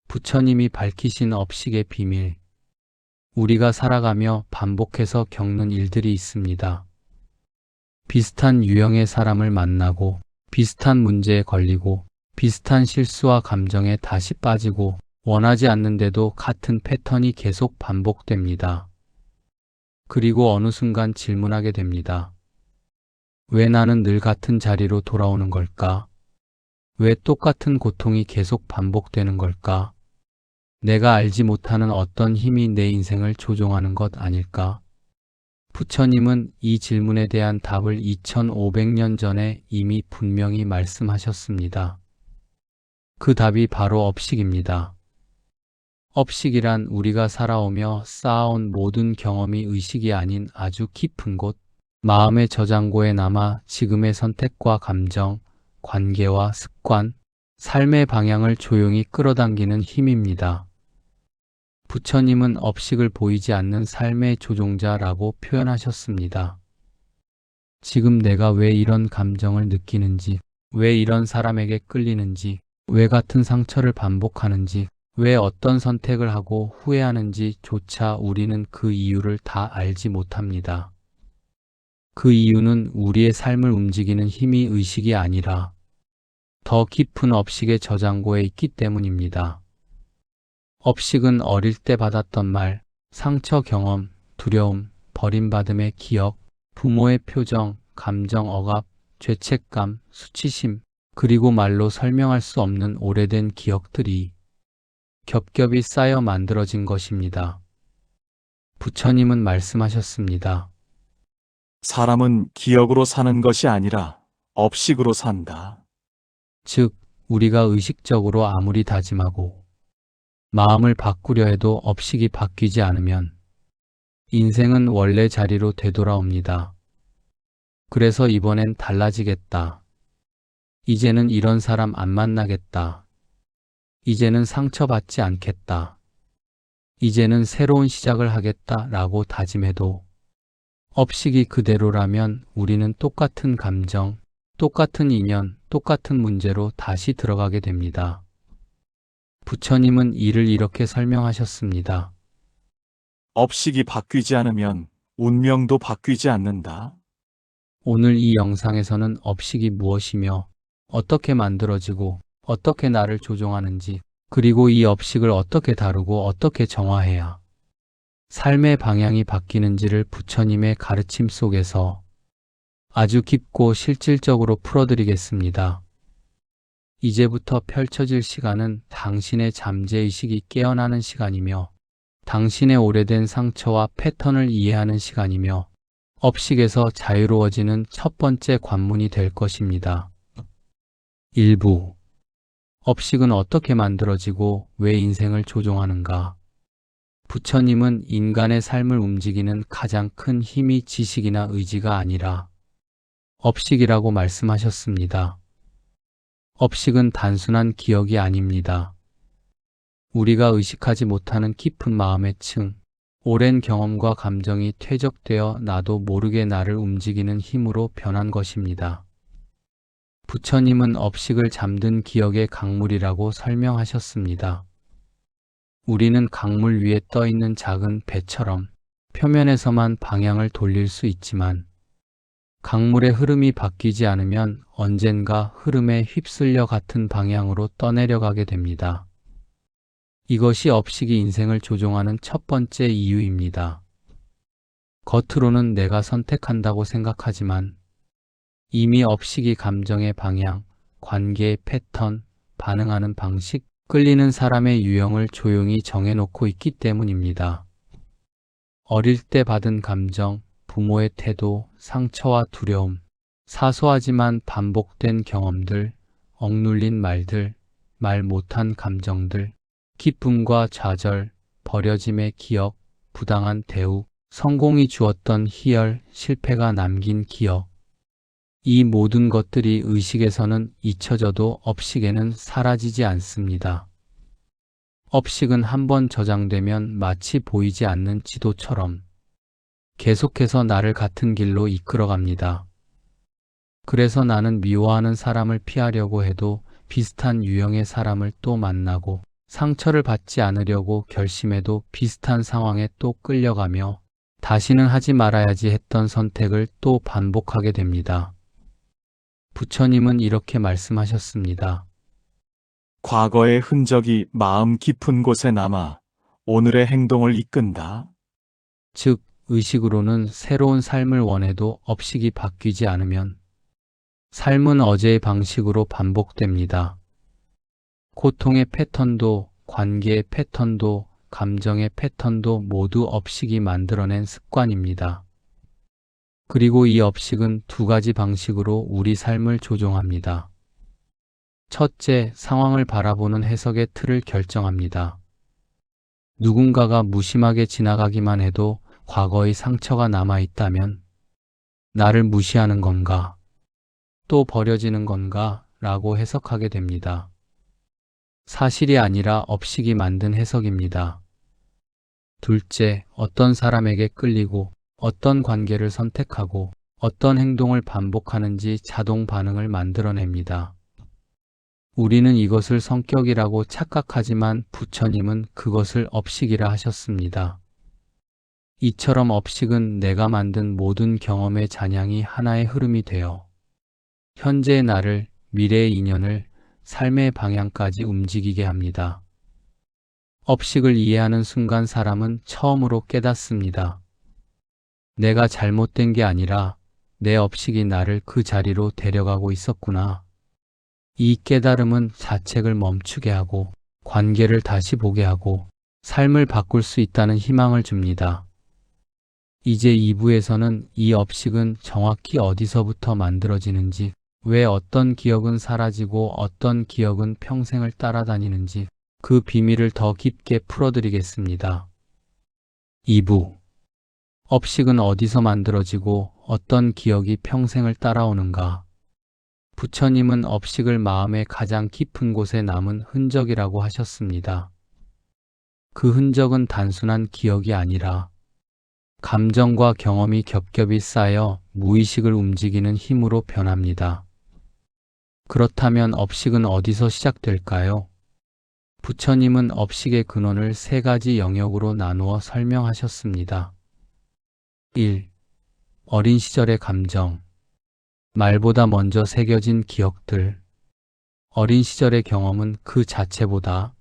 부처님이 밝히신 업식의 비밀. 우리가 살아가며 반복해서 겪는 일들이 있습니다. 비슷한 유형의 사람을 만나고, 비슷한 문제에 걸리고, 비슷한 실수와 감정에 다시 빠지고, 원하지 않는데도 같은 패턴이 계속 반복됩니다. 그리고 어느 순간 질문하게 됩니다. 왜 나는 늘 같은 자리로 돌아오는 걸까? 왜 똑같은 고통이 계속 반복되는 걸까? 내가 알지 못하는 어떤 힘이 내 인생을 조종하는 것 아닐까? 부처님은 이 질문에 대한 답을 2500년 전에 이미 분명히 말씀하셨습니다. 그 답이 바로 업식입니다. 업식이란 우리가 살아오며 쌓아온 모든 경험이 의식이 아닌 아주 깊은 곳, 마음의 저장고에 남아 지금의 선택과 감정, 관계와 습관, 삶의 방향을 조용히 끌어당기는 힘입니다. 부처님은 업식을 보이지 않는 삶의 조종자라고 표현하셨습니다. 지금 내가 왜 이런 감정을 느끼는지, 왜 이런 사람에게 끌리는지, 왜 같은 상처를 반복하는지, 왜 어떤 선택을 하고 후회하는지조차 우리는 그 이유를 다 알지 못합니다. 그 이유는 우리의 삶을 움직이는 힘이 의식이 아니라 더 깊은 업식의 저장고에 있기 때문입니다. 업식은 어릴 때 받았던 말, 상처 경험, 두려움, 버림받음의 기억, 부모의 표정, 감정 억압, 죄책감, 수치심, 그리고 말로 설명할 수 없는 오래된 기억들이 겹겹이 쌓여 만들어진 것입니다. 부처님은 말씀하셨습니다. 사람은 기억으로 사는 것이 아니라 업식으로 산다. 즉, 우리가 의식적으로 아무리 다짐하고 마음을 바꾸려 해도 업식이 바뀌지 않으면 인생은 원래 자리로 되돌아옵니다. 그래서 이번엔 달라지겠다. 이제는 이런 사람 안 만나겠다. 이제는 상처받지 않겠다. 이제는 새로운 시작을 하겠다 라고 다짐해도 업식이 그대로라면 우리는 똑같은 감정, 똑같은 인연, 똑같은 문제로 다시 들어가게 됩니다. 부처님은 이를 이렇게 설명하셨습니다. 업식이 바뀌지 않으면 운명도 바뀌지 않는다. 오늘 이 영상에서는 업식이 무엇이며 어떻게 만들어지고 어떻게 나를 조종하는지, 그리고 이 업식을 어떻게 다루고 어떻게 정화해야 삶의 방향이 바뀌는지를 부처님의 가르침 속에서 아주 깊고 실질적으로 풀어드리겠습니다. 이제부터 펼쳐질 시간은 당신의 잠재의식이 깨어나는 시간이며 당신의 오래된 상처와 패턴을 이해하는 시간이며 업식에서 자유로워지는 첫 번째 관문이 될 것입니다. 1부. 업식은 어떻게 만들어지고 왜 인생을 조종하는가? 부처님은 인간의 삶을 움직이는 가장 큰 힘이 지식이나 의지가 아니라 업식이라고 말씀하셨습니다. 업식은 단순한 기억이 아닙니다. 우리가 의식하지 못하는 깊은 마음의 층, 오랜 경험과 감정이 퇴적되어 나도 모르게 나를 움직이는 힘으로 변한 것입니다. 부처님은 업식을 잠든 기억의 강물이라고 설명하셨습니다. 우리는 강물 위에 떠 있는 작은 배처럼 표면에서만 방향을 돌릴 수 있지만 강물의 흐름이 바뀌지 않으면 언젠가 흐름에 휩쓸려 같은 방향으로 떠내려가게 됩니다. 이것이 업식이 인생을 조종하는 첫 번째 이유입니다. 겉으로는 내가 선택한다고 생각하지만 이미 업식이 감정의 방향, 관계의 패턴, 반응하는 방식, 끌리는 사람의 유형을 조용히 정해놓고 있기 때문입니다. 어릴 때 받은 감정, 부모의 태도, 상처와 두려움, 사소하지만 반복된 경험들, 억눌린 말들, 말 못한 감정들, 기쁨과 좌절, 버려짐의 기억, 부당한 대우, 성공이 주었던 희열, 실패가 남긴 기억. 이 모든 것들이 의식에서는 잊혀져도 업식에는 사라지지 않습니다. 업식은 한번 저장되면 마치 보이지 않는 지도처럼 계속해서 나를 같은 길로 이끌어갑니다. 그래서 나는 미워하는 사람을 피하려고 해도 비슷한 유형의 사람을 또 만나고 상처를 받지 않으려고 결심해도 비슷한 상황에 또 끌려가며 다시는 하지 말아야지 했던 선택을 또 반복하게 됩니다. 부처님은 이렇게 말씀하셨습니다. 과거의 흔적이 마음 깊은 곳에 남아 오늘의 행동을 이끈다. 즉, 의식으로는 새로운 삶을 원해도 업식이 바뀌지 않으면 삶은 어제의 방식으로 반복됩니다. 고통의 패턴도, 관계의 패턴도, 감정의 패턴도 모두 업식이 만들어낸 습관입니다. 그리고 이 업식은 두 가지 방식으로 우리 삶을 조종합니다. 첫째, 상황을 바라보는 해석의 틀을 결정합니다. 누군가가 무심하게 지나가기만 해도 과거의 상처가 남아있다면 나를 무시하는 건가? 또 버려지는 건가? 라고 해석하게 됩니다. 사실이 아니라 업식이 만든 해석입니다. 둘째, 어떤 사람에게 끌리고 어떤 관계를 선택하고 어떤 행동을 반복하는지 자동 반응을 만들어냅니다. 우리는 이것을 성격이라고 착각하지만 부처님은 그것을 업식이라 하셨습니다. 이처럼 업식은 내가 만든 모든 경험의 잔향이 하나의 흐름이 되어 현재의 나를, 미래의 인연을, 삶의 방향까지 움직이게 합니다. 업식을 이해하는 순간 사람은 처음으로 깨닫습니다. 내가 잘못된 게 아니라 내 업식이 나를 그 자리로 데려가고 있었구나. 이 깨달음은 자책을 멈추게 하고 관계를 다시 보게 하고 삶을 바꿀 수 있다는 희망을 줍니다. 이제 2부에서는 이 업식은 정확히 어디서부터 만들어지는지, 왜 어떤 기억은 사라지고 어떤 기억은 평생을 따라다니는지 그 비밀을 더 깊게 풀어드리겠습니다. 2부. 업식은 어디서 만들어지고 어떤 기억이 평생을 따라오는가? 부처님은 업식을 마음의 가장 깊은 곳에 남은 흔적이라고 하셨습니다. 그 흔적은 단순한 기억이 아니라 감정과 경험이 겹겹이 쌓여 무의식을 움직이는 힘으로 변합니다. 그렇다면 업식은 어디서 시작될까요? 부처님은 업식의 근원을 세 가지 영역으로 나누어 설명하셨습니다. 1. 어린 시절의 감정. 말보다 먼저 새겨진 기억들. 어린 시절의 경험은 그 자체보다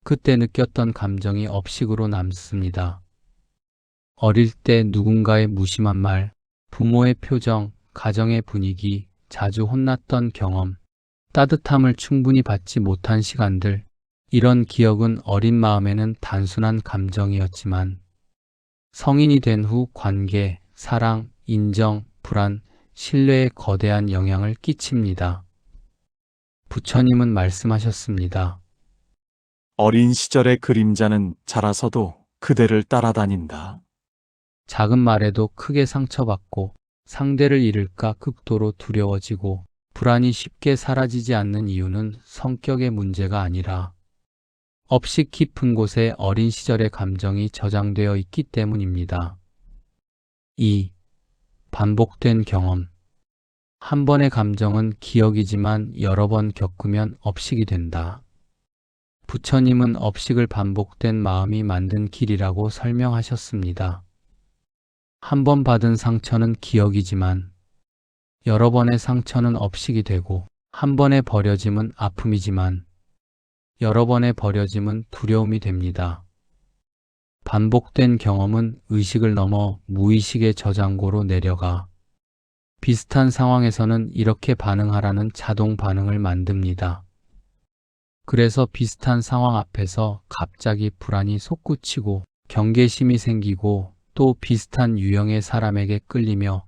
그때 느꼈던 감정이 업식으로 남습니다. 어릴 때 누군가의 무심한 말, 부모의 표정, 가정의 분위기, 자주 혼났던 경험, 따뜻함을 충분히 받지 못한 시간들, 이런 기억은 어린 마음에는 단순한 감정이었지만 성인이 된 후 관계, 사랑, 인정, 불안, 신뢰에 거대한 영향을 끼칩니다. 부처님은 말씀하셨습니다. 어린 시절의 그림자는 자라서도 그대를 따라다닌다. 작은 말에도 크게 상처받고 상대를 잃을까 극도로 두려워지고 불안이 쉽게 사라지지 않는 이유는 성격의 문제가 아니라 업식 깊은 곳에 어린 시절의 감정이 저장되어 있기 때문입니다. 2. 반복된 경험. 한 번의 감정은 기억이지만 여러 번 겪으면 업식이 된다. 부처님은 업식을 반복된 마음이 만든 길이라고 설명하셨습니다. 한 번 받은 상처는 기억이지만 여러 번의 상처는 업식이 되고, 한 번의 버려짐은 아픔이지만 여러 번의 버려짐은 두려움이 됩니다. 반복된 경험은 의식을 넘어 무의식의 저장고로 내려가 비슷한 상황에서는 이렇게 반응하라는 자동 반응을 만듭니다. 그래서 비슷한 상황 앞에서 갑자기 불안이 솟구치고 경계심이 생기고 또 비슷한 유형의 사람에게 끌리며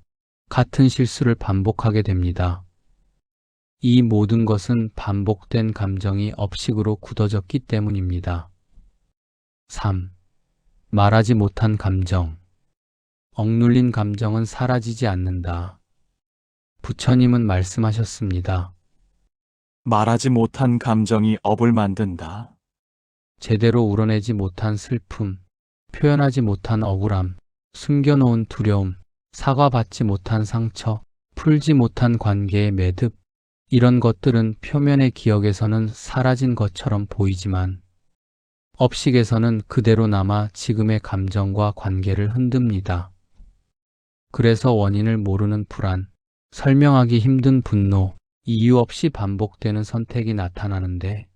같은 실수를 반복하게 됩니다. 이 모든 것은 반복된 감정이 업식으로 굳어졌기 때문입니다. 3. 말하지 못한 감정. 억눌린 감정은 사라지지 않는다. 부처님은 말씀하셨습니다. 말하지 못한 감정이 업을 만든다. 제대로 우러내지 못한 슬픔, 표현하지 못한 억울함, 숨겨놓은 두려움, 사과받지 못한 상처, 풀지 못한 관계의 매듭, 이런 것들은 표면의 기억에서는 사라진 것처럼 보이지만 업식에서는 그대로 남아 지금의 감정과 관계를 흔듭니다. 그래서 원인을 모르는 불안, 설명하기 힘든 분노, 이유 없이 반복되는 선택이 나타나는데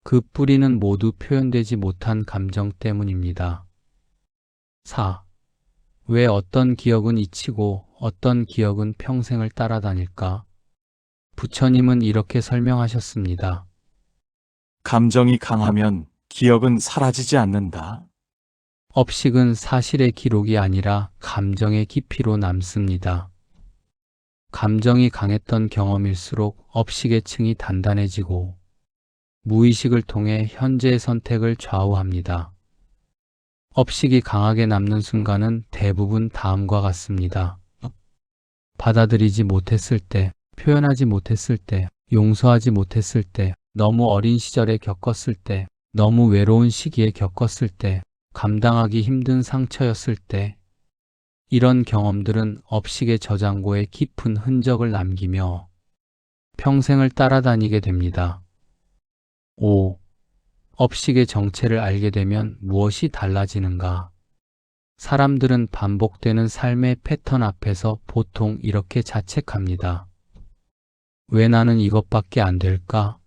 그 뿌리는 모두 표현되지 못한 감정 때문입니다. 4. 왜 어떤 기억은 잊히고 어떤 기억은 평생을 따라다닐까? 부처님은 이렇게 설명하셨습니다. 감정이 강하면 기억은 사라지지 않는다. 업식은 사실의 기록이 아니라 감정의 깊이로 남습니다. 감정이 강했던 경험일수록 업식의 층이 단단해지고 무의식을 통해 현재의 선택을 좌우합니다. 업식이 강하게 남는 순간은 대부분 다음과 같습니다. 받아들이지 못했을 때, 표현하지 못했을 때, 용서하지 못했을 때, 너무 어린 시절에 겪었을 때, 너무 외로운 시기에 겪었을 때, 감당하기 힘든 상처였을 때, 이런 경험들은 업식의 저장고에 깊은 흔적을 남기며 평생을 따라다니게 됩니다. 5. 업식의 정체를 알게 되면 무엇이 달라지는가? 사람들은 반복되는 삶의 패턴 앞에서 보통 이렇게 자책합니다. 왜 나는 이것밖에 안 될까?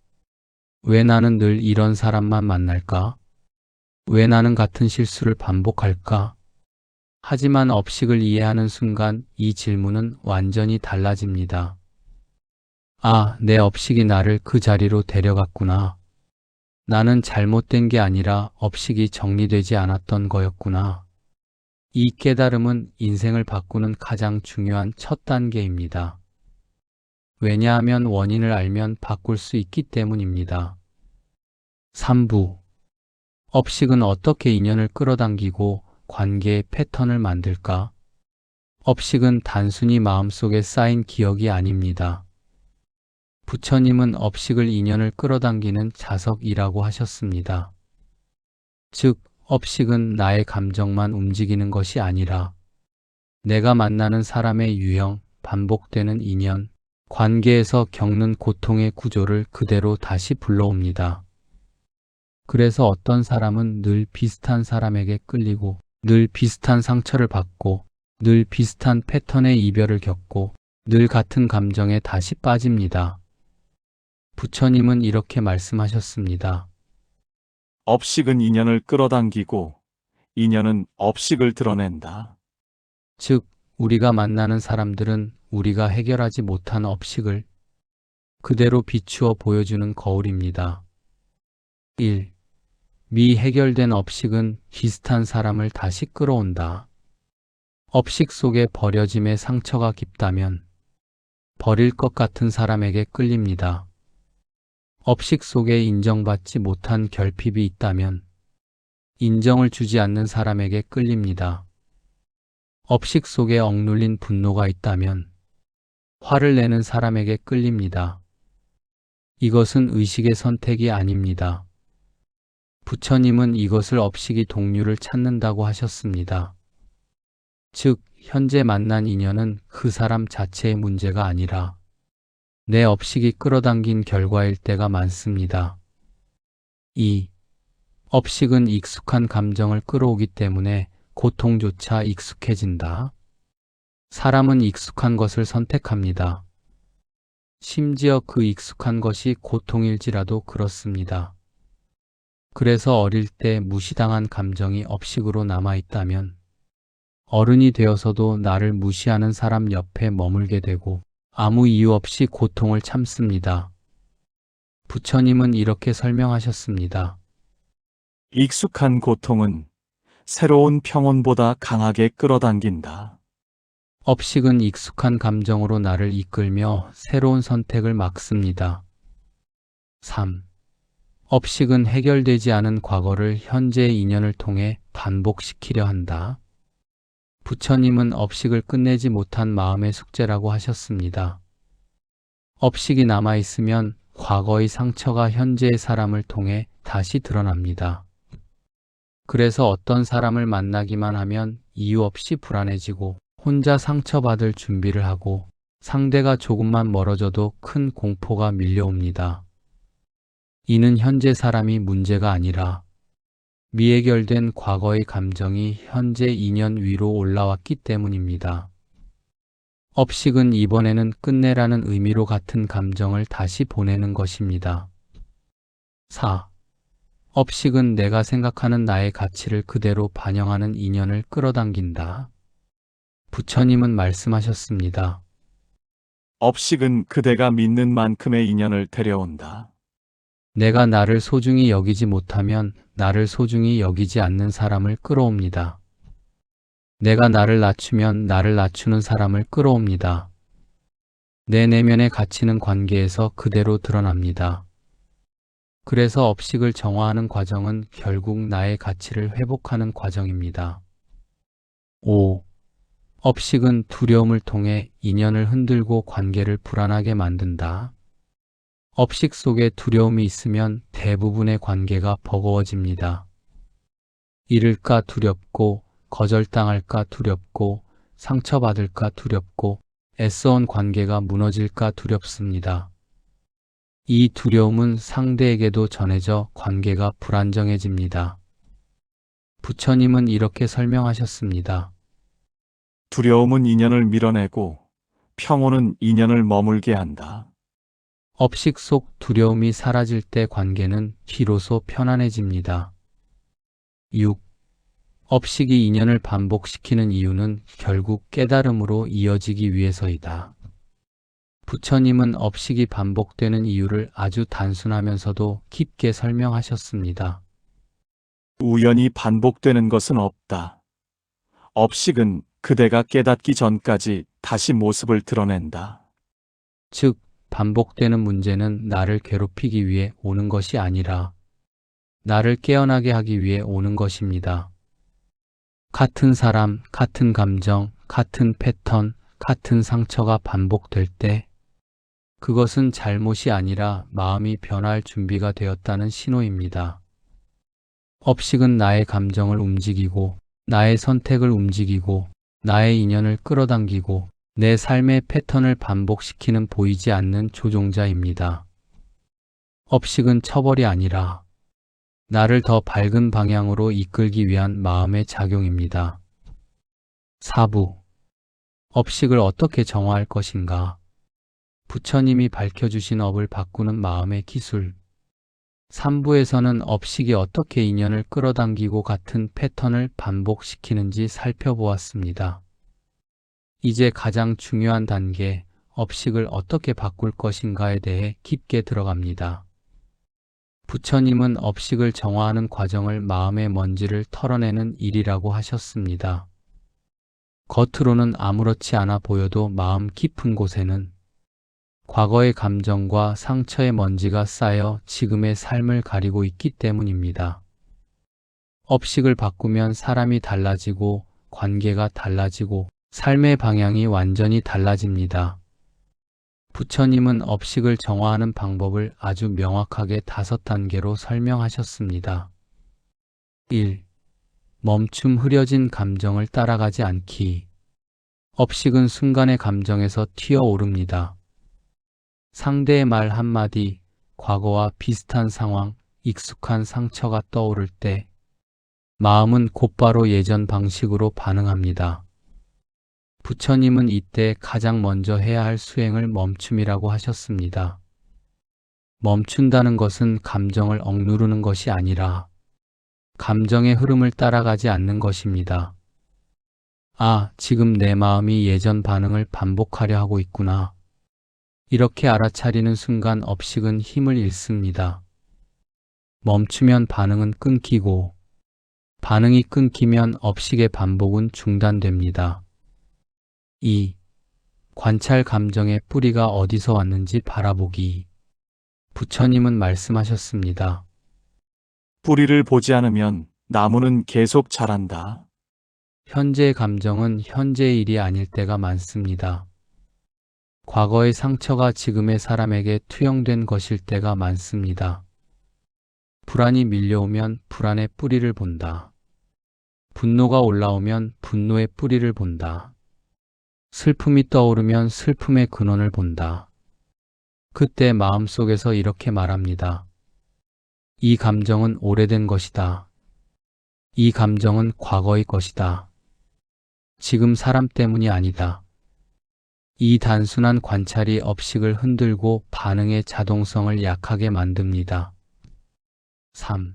왜 나는 늘 이런 사람만 만날까? 왜 나는 같은 실수를 반복할까? 하지만 업식을 이해하는 순간 이 질문은 완전히 달라집니다. 아, 내 업식이 나를 그 자리로 데려갔구나. 나는 잘못된 게 아니라 업식이 정리되지 않았던 거였구나. 이 깨달음은 인생을 바꾸는 가장 중요한 첫 단계입니다. 왜냐하면 원인을 알면 바꿀 수 있기 때문입니다. 3부. 업식은 어떻게 인연을 끌어당기고 관계의 패턴을 만들까? 업식은 단순히 마음속에 쌓인 기억이 아닙니다. 부처님은 업식을 인연을 끌어당기는 자석이라고 하셨습니다. 즉, 업식은 나의 감정만 움직이는 것이 아니라 내가 만나는 사람의 유형, 반복되는 인연, 관계에서 겪는 고통의 구조를 그대로 다시 불러옵니다. 그래서 어떤 사람은 늘 비슷한 사람에게 끌리고 늘 비슷한 상처를 받고 늘 비슷한 패턴의 이별을 겪고 늘 같은 감정에 다시 빠집니다. 부처님은 이렇게 말씀하셨습니다. 업식은 인연을 끌어당기고 인연은 업식을 드러낸다. 즉, 우리가 만나는 사람들은 우리가 해결하지 못한 업식을 그대로 비추어 보여주는 거울입니다. 1. 미해결된 업식은 비슷한 사람을 다시 끌어온다. 업식 속에 버려짐의 상처가 깊다면 버릴 것 같은 사람에게 끌립니다. 업식 속에 인정받지 못한 결핍이 있다면 인정을 주지 않는 사람에게 끌립니다. 업식 속에 억눌린 분노가 있다면 화를 내는 사람에게 끌립니다. 이것은 의식의 선택이 아닙니다. 부처님은 이것을 업식이 동류를 찾는다고 하셨습니다. 즉, 현재 만난 인연은 그 사람 자체의 문제가 아니라 내 업식이 끌어당긴 결과일 때가 많습니다. 2. 업식은 익숙한 감정을 끌어오기 때문에 고통조차 익숙해진다. 사람은 익숙한 것을 선택합니다. 심지어 그 익숙한 것이 고통일지라도 그렇습니다. 그래서 어릴 때 무시당한 감정이 업식으로 남아있다면 어른이 되어서도 나를 무시하는 사람 옆에 머물게 되고 아무 이유 없이 고통을 참습니다. 부처님은 이렇게 설명하셨습니다. 익숙한 고통은 새로운 평온보다 강하게 끌어당긴다. 업식은 익숙한 감정으로 나를 이끌며 새로운 선택을 막습니다. 3. 업식은 해결되지 않은 과거를 현재의 인연을 통해 반복시키려 한다. 부처님은 업식을 끝내지 못한 마음의 숙제라고 하셨습니다. 업식이 남아있으면 과거의 상처가 현재의 사람을 통해 다시 드러납니다. 그래서 어떤 사람을 만나기만 하면 이유 없이 불안해지고 혼자 상처받을 준비를 하고 상대가 조금만 멀어져도 큰 공포가 밀려옵니다. 이는 현재 사람이 문제가 아니라 미해결된 과거의 감정이 현재 인연 위로 올라왔기 때문입니다. 업식은 이번에는 끝내라는 의미로 같은 감정을 다시 보내는 것입니다. 4. 업식은 내가 생각하는 나의 가치를 그대로 반영하는 인연을 끌어당긴다. 부처님은 말씀하셨습니다. 업식은 그대가 믿는 만큼의 인연을 데려온다. 내가 나를 소중히 여기지 못하면 나를 소중히 여기지 않는 사람을 끌어옵니다. 내가 나를 낮추면 나를 낮추는 사람을 끌어옵니다. 내 내면의 가치는 관계에서 그대로 드러납니다. 그래서 업식을 정화하는 과정은 결국 나의 가치를 회복하는 과정입니다. 5. 업식은 두려움을 통해 인연을 흔들고 관계를 불안하게 만든다. 업식 속에 두려움이 있으면 대부분의 관계가 버거워집니다. 잃을까 두렵고, 거절당할까 두렵고, 상처받을까 두렵고, 애써온 관계가 무너질까 두렵습니다. 이 두려움은 상대에게도 전해져 관계가 불안정해집니다. 부처님은 이렇게 설명하셨습니다. 두려움은 인연을 밀어내고 평온은 인연을 머물게 한다. 업식 속 두려움이 사라질 때 관계는 비로소 편안해집니다. 6. 업식이 인연을 반복시키는 이유는 결국 깨달음으로 이어지기 위해서이다. 부처님은 업식이 반복되는 이유를 아주 단순하면서도 깊게 설명하셨습니다. 우연히 반복되는 것은 없다. 업식은 그대가 깨닫기 전까지 다시 모습을 드러낸다. 즉, 반복되는 문제는 나를 괴롭히기 위해 오는 것이 아니라 나를 깨어나게 하기 위해 오는 것입니다. 같은 사람, 같은 감정, 같은 패턴, 같은 상처가 반복될 때 그것은 잘못이 아니라 마음이 변할 준비가 되었다는 신호입니다. 업식은 나의 감정을 움직이고 나의 선택을 움직이고 나의 인연을 끌어당기고 내 삶의 패턴을 반복시키는 보이지 않는 조종자입니다. 업식은 처벌이 아니라 나를 더 밝은 방향으로 이끌기 위한 마음의 작용입니다. 4부. 업식을 어떻게 정화할 것인가? 부처님이 밝혀주신 업을 바꾸는 마음의 기술. 3부에서는 업식이 어떻게 인연을 끌어당기고 같은 패턴을 반복시키는지 살펴보았습니다. 이제 가장 중요한 단계, 업식을 어떻게 바꿀 것인가에 대해 깊게 들어갑니다. 부처님은 업식을 정화하는 과정을 마음의 먼지를 털어내는 일이라고 하셨습니다. 겉으로는 아무렇지 않아 보여도 마음 깊은 곳에는 과거의 감정과 상처의 먼지가 쌓여 지금의 삶을 가리고 있기 때문입니다. 업식을 바꾸면 사람이 달라지고 관계가 달라지고 삶의 방향이 완전히 달라집니다. 부처님은 업식을 정화하는 방법을 아주 명확하게 5단계로 설명하셨습니다. 1. 멈춤 흐려진 감정을 따라가지 않기. 업식은 순간의 감정에서 튀어오릅니다. 상대의 말 한마디, 과거와 비슷한 상황, 익숙한 상처가 떠오를 때 마음은 곧바로 예전 방식으로 반응합니다. 부처님은 이때 가장 먼저 해야 할 수행을 멈춤이라고 하셨습니다. 멈춘다는 것은 감정을 억누르는 것이 아니라 감정의 흐름을 따라가지 않는 것입니다. 아, 지금 내 마음이 예전 반응을 반복하려 하고 있구나. 이렇게 알아차리는 순간 업식은 힘을 잃습니다. 멈추면 반응은 끊기고, 반응이 끊기면 업식의 반복은 중단됩니다. 2. 관찰 감정의 뿌리가 어디서 왔는지 바라보기. 부처님은 말씀하셨습니다. 뿌리를 보지 않으면 나무는 계속 자란다. 현재의 감정은 현재의 일이 아닐 때가 많습니다. 과거의 상처가 지금의 사람에게 투영된 것일 때가 많습니다. 불안이 밀려오면 불안의 뿌리를 본다. 분노가 올라오면 분노의 뿌리를 본다. 슬픔이 떠오르면 슬픔의 근원을 본다. 그때 마음속에서 이렇게 말합니다. 이 감정은 오래된 것이다. 이 감정은 과거의 것이다. 지금 사람 때문이 아니다. 이 단순한 관찰이 업식을 흔들고 반응의 자동성을 약하게 만듭니다. 3.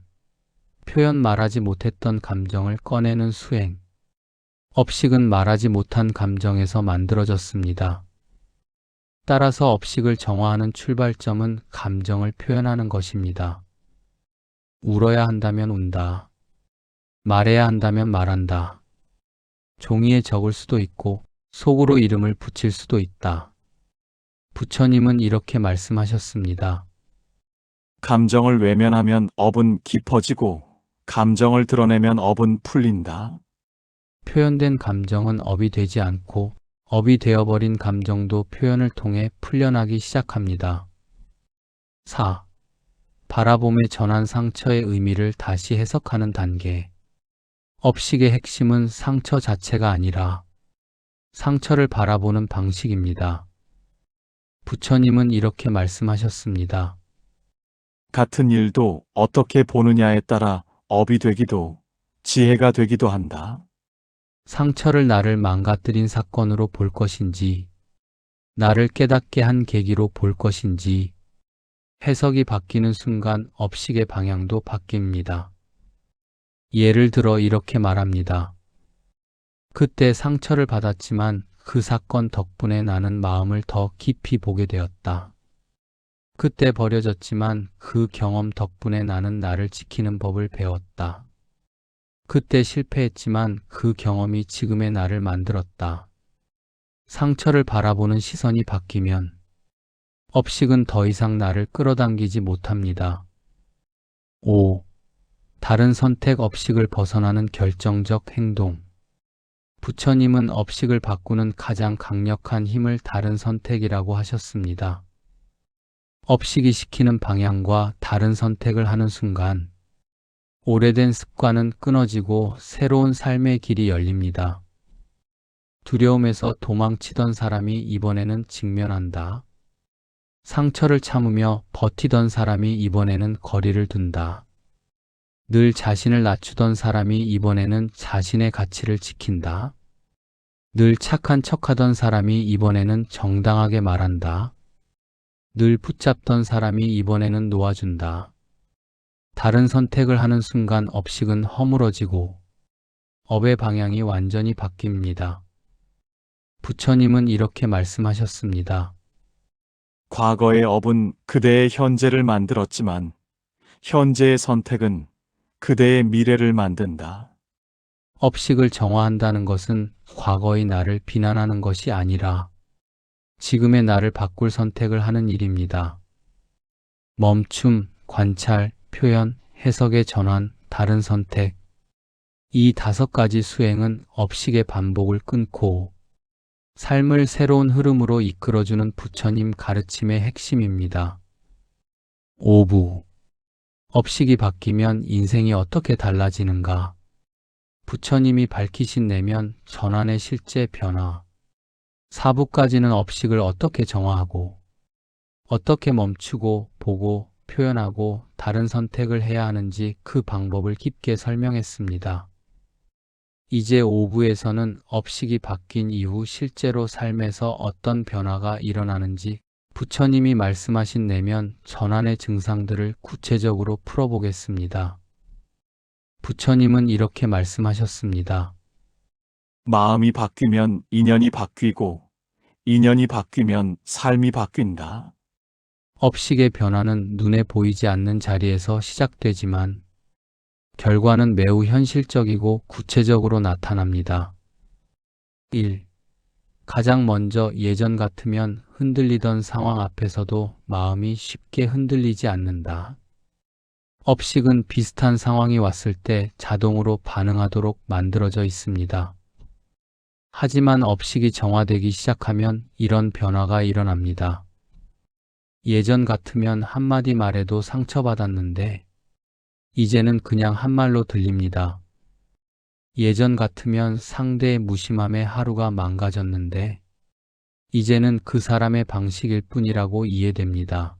표현 말하지 못했던 감정을 꺼내는 수행. 업식은 말하지 못한 감정에서 만들어졌습니다. 따라서 업식을 정화하는 출발점은 감정을 표현하는 것입니다. 울어야 한다면 운다. 말해야 한다면 말한다. 종이에 적을 수도 있고 속으로 이름을 붙일 수도 있다. 부처님은 이렇게 말씀하셨습니다. 감정을 외면하면 업은 깊어지고 감정을 드러내면 업은 풀린다. 표현된 감정은 업이 되지 않고 업이 되어버린 감정도 표현을 통해 풀려나기 시작합니다. 4. 바라봄에 전한 상처의 의미를 다시 해석하는 단계. 업식의 핵심은 상처 자체가 아니라 상처를 바라보는 방식입니다. 부처님은 이렇게 말씀하셨습니다. 같은 일도 어떻게 보느냐에 따라 업이 되기도 지혜가 되기도 한다. 상처를 나를 망가뜨린 사건으로 볼 것인지, 나를 깨닫게 한 계기로 볼 것인지, 해석이 바뀌는 순간 업식의 방향도 바뀝니다. 예를 들어 이렇게 말합니다. 그때 상처를 받았지만 그 사건 덕분에 나는 마음을 더 깊이 보게 되었다. 그때 버려졌지만 그 경험 덕분에 나는 나를 지키는 법을 배웠다. 그때 실패했지만 그 경험이 지금의 나를 만들었다. 상처를 바라보는 시선이 바뀌면 업식은 더 이상 나를 끌어당기지 못합니다. 5. 다른 선택 업식을 벗어나는 결정적 행동. 부처님은 업식을 바꾸는 가장 강력한 힘을 다른 선택이라고 하셨습니다. 업식이 시키는 방향과 다른 선택을 하는 순간 오래된 습관은 끊어지고 새로운 삶의 길이 열립니다. 두려움에서 도망치던 사람이 이번에는 직면한다. 상처를 참으며 버티던 사람이 이번에는 거리를 둔다. 늘 자신을 낮추던 사람이 이번에는 자신의 가치를 지킨다. 늘 착한 척하던 사람이 이번에는 정당하게 말한다. 늘 붙잡던 사람이 이번에는 놓아준다. 다른 선택을 하는 순간 업식은 허물어지고 업의 방향이 완전히 바뀝니다. 부처님은 이렇게 말씀하셨습니다. 과거의 업은 그대의 현재를 만들었지만 현재의 선택은 그대의 미래를 만든다. 업식을 정화한다는 것은 과거의 나를 비난하는 것이 아니라 지금의 나를 바꿀 선택을 하는 일입니다. 멈춤, 관찰, 표현, 해석의 전환, 다른 선택. 이 5가지 수행은 업식의 반복을 끊고 삶을 새로운 흐름으로 이끌어주는 부처님 가르침의 핵심입니다. 5부. 업식이 바뀌면 인생이 어떻게 달라지는가? 부처님이 밝히신 내면 전환의 실제 변화. 4부까지는 업식을 어떻게 정화하고 어떻게 멈추고 보고 표현하고 다른 선택을 해야 하는지 그 방법을 깊게 설명했습니다. 이제 5부에서는 업식이 바뀐 이후 실제로 삶에서 어떤 변화가 일어나는지 부처님이 말씀하신 내면 전환의 증상들을 구체적으로 풀어보겠습니다. 부처님은 이렇게 말씀하셨습니다. 마음이 바뀌면 인연이 바뀌고 인연이 바뀌면 삶이 바뀐다. 업식의 변화는 눈에 보이지 않는 자리에서 시작되지만 결과는 매우 현실적이고 구체적으로 나타납니다. 1. 가장 먼저 예전 같으면 흔들리던 상황 앞에서도 마음이 쉽게 흔들리지 않는다. 업식은 비슷한 상황이 왔을 때 자동으로 반응하도록 만들어져 있습니다. 하지만 업식이 정화되기 시작하면 이런 변화가 일어납니다. 예전 같으면 한마디 말에도 상처받았는데 이제는 그냥 한 말로 들립니다. 예전 같으면 상대의 무심함에 하루가 망가졌는데 이제는 그 사람의 방식일 뿐이라고 이해됩니다.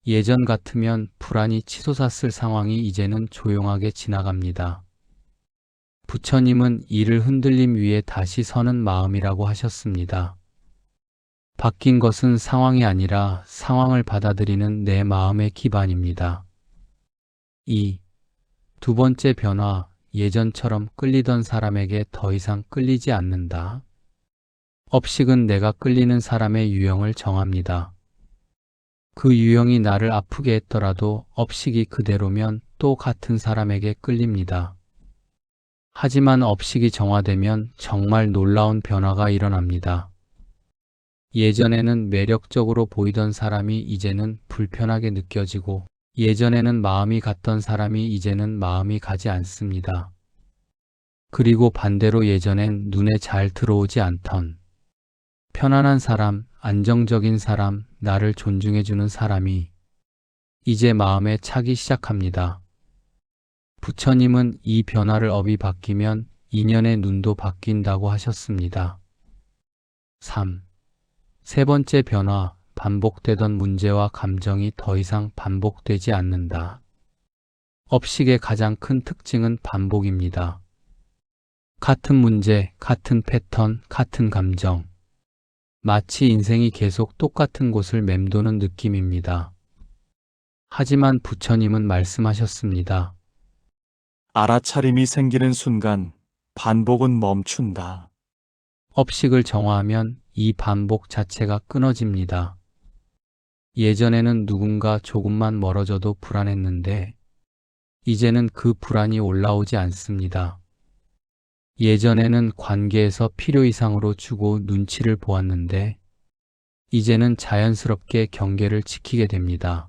예전 같으면 불안이 치솟았을 상황이 이제는 조용하게 지나갑니다. 부처님은 이를 흔들림 위에 다시 서는 마음이라고 하셨습니다. 바뀐 것은 상황이 아니라 상황을 받아들이는 내 마음의 기반입니다. 2. 두 번째 변화, 예전처럼 끌리던 사람에게 더 이상 끌리지 않는다. 업식은 내가 끌리는 사람의 유형을 정합니다. 그 유형이 나를 아프게 했더라도 업식이 그대로면 또 같은 사람에게 끌립니다. 하지만 업식이 정화되면 정말 놀라운 변화가 일어납니다. 예전에는 매력적으로 보이던 사람이 이제는 불편하게 느껴지고, 예전에는 마음이 갔던 사람이 이제는 마음이 가지 않습니다. 그리고 반대로 예전엔 눈에 잘 들어오지 않던 편안한 사람, 안정적인 사람, 나를 존중해주는 사람이 이제 마음에 차기 시작합니다. 부처님은 이 변화를 업이 바뀌면 인연의 눈도 바뀐다고 하셨습니다. 3. 세 번째 변화, 반복되던 문제와 감정이 더 이상 반복되지 않는다. 업식의 가장 큰 특징은 반복입니다. 같은 문제, 같은 패턴, 같은 감정. 마치 인생이 계속 똑같은 곳을 맴도는 느낌입니다. 하지만 부처님은 말씀하셨습니다. 알아차림이 생기는 순간 반복은 멈춘다. 업식을 정화하면 이 반복 자체가 끊어집니다. 예전에는 누군가 조금만 멀어져도 불안했는데 이제는 그 불안이 올라오지 않습니다. 예전에는 관계에서 필요 이상으로 주고 눈치를 보았는데 이제는 자연스럽게 경계를 지키게 됩니다.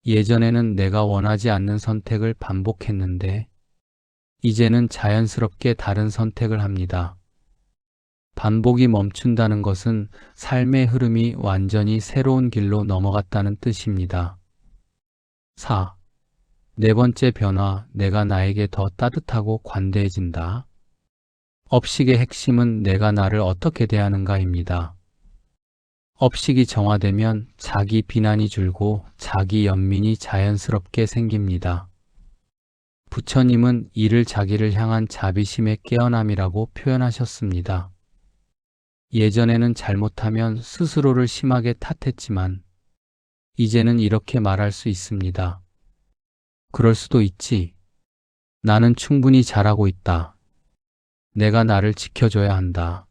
예전에는 내가 원하지 않는 선택을 반복했는데 이제는 자연스럽게 다른 선택을 합니다. 반복이 멈춘다는 것은 삶의 흐름이 완전히 새로운 길로 넘어갔다는 뜻입니다. 4. 네 번째 변화, 내가 나에게 더 따뜻하고 관대해진다. 업식의 핵심은 내가 나를 어떻게 대하는가입니다. 업식이 정화되면 자기 비난이 줄고 자기 연민이 자연스럽게 생깁니다. 부처님은 이를 자기를 향한 자비심의 깨어남이라고 표현하셨습니다. 예전에는 잘못하면 스스로를 심하게 탓했지만 이제는 이렇게 말할 수 있습니다. 그럴 수도 있지. 나는 충분히 잘하고 있다. 내가 나를 지켜줘야 한다.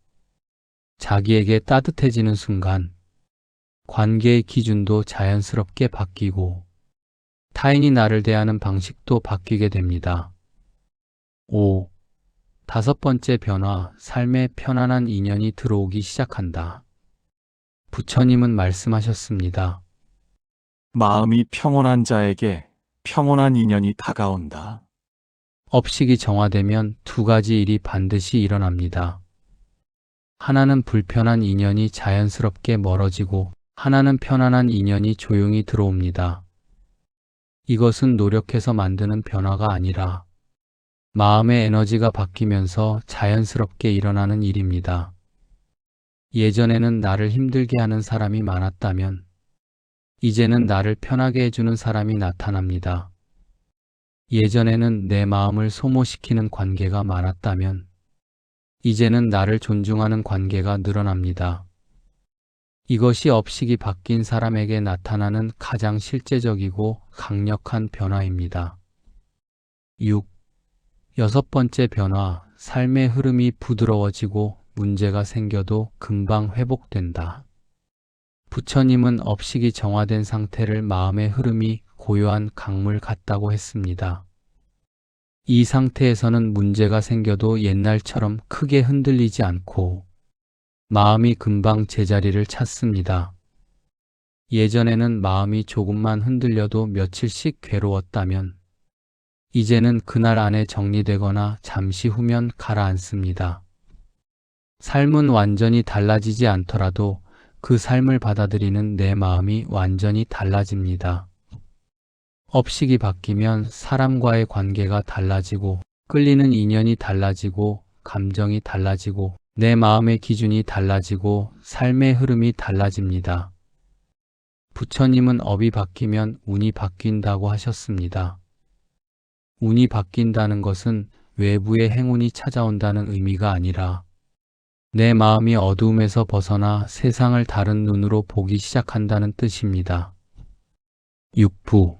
자기에게 따뜻해지는 순간 관계의 기준도 자연스럽게 바뀌고 타인이 나를 대하는 방식도 바뀌게 됩니다. 5. 다섯 번째 변화, 삶에 편안한 인연이 들어오기 시작한다. 부처님은 말씀하셨습니다. 마음이 평온한 자에게 평온한 인연이 다가온다. 업식이 정화되면 두 가지 일이 반드시 일어납니다. 하나는 불편한 인연이 자연스럽게 멀어지고 하나는 편안한 인연이 조용히 들어옵니다. 이것은 노력해서 만드는 변화가 아니라 마음의 에너지가 바뀌면서 자연스럽게 일어나는 일입니다. 예전에는 나를 힘들게 하는 사람이 많았다면 이제는 나를 편하게 해주는 사람이 나타납니다. 예전에는 내 마음을 소모시키는 관계가 많았다면 이제는 나를 존중하는 관계가 늘어납니다. 이것이 업식이 바뀐 사람에게 나타나는 가장 실제적이고 강력한 변화입니다. 6. 여섯 번째 변화, 삶의 흐름이 부드러워지고 문제가 생겨도 금방 회복된다. 부처님은 업식이 정화된 상태를 마음의 흐름이 고요한 강물 같다고 했습니다. 이 상태에서는 문제가 생겨도 옛날처럼 크게 흔들리지 않고 마음이 금방 제자리를 찾습니다. 예전에는 마음이 조금만 흔들려도 며칠씩 괴로웠다면 이제는 그날 안에 정리되거나 잠시 후면 가라앉습니다. 삶은 완전히 달라지지 않더라도 그 삶을 받아들이는 내 마음이 완전히 달라집니다. 업식이 바뀌면 사람과의 관계가 달라지고 끌리는 인연이 달라지고 감정이 달라지고 내 마음의 기준이 달라지고 삶의 흐름이 달라집니다. 부처님은 업이 바뀌면 운이 바뀐다고 하셨습니다. 운이 바뀐다는 것은 외부의 행운이 찾아온다는 의미가 아니라 내 마음이 어두움에서 벗어나 세상을 다른 눈으로 보기 시작한다는 뜻입니다. 6부.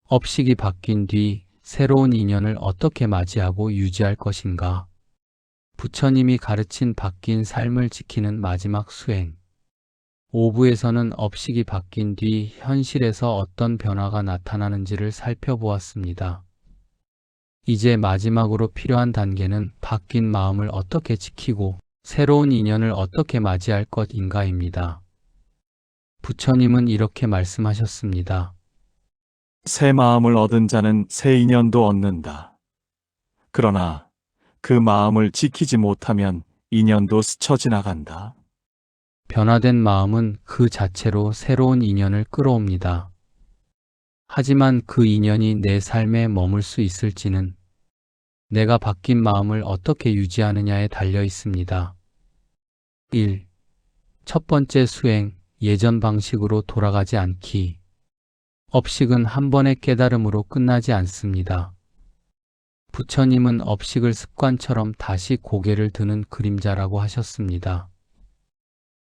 업식이 바뀐 뒤 새로운 인연을 어떻게 맞이하고 유지할 것인가? 부처님이 가르친 바뀐 삶을 지키는 마지막 수행. 5부에서는 업식이 바뀐 뒤 현실에서 어떤 변화가 나타나는지를 살펴보았습니다. 이제 마지막으로 필요한 단계는 바뀐 마음을 어떻게 지키고 새로운 인연을 어떻게 맞이할 것인가입니다. 부처님은 이렇게 말씀하셨습니다. 새 마음을 얻은 자는 새 인연도 얻는다. 그러나 그 마음을 지키지 못하면 인연도 스쳐 지나간다. 변화된 마음은 그 자체로 새로운 인연을 끌어옵니다. 하지만 그 인연이 내 삶에 머물 수 있을지는 내가 바뀐 마음을 어떻게 유지하느냐에 달려 있습니다. 1. 첫 번째 수행, 예전 방식으로 돌아가지 않기. 업식은 한 번의 깨달음으로 끝나지 않습니다. 부처님은 업식을 습관처럼 다시 고개를 드는 그림자라고 하셨습니다.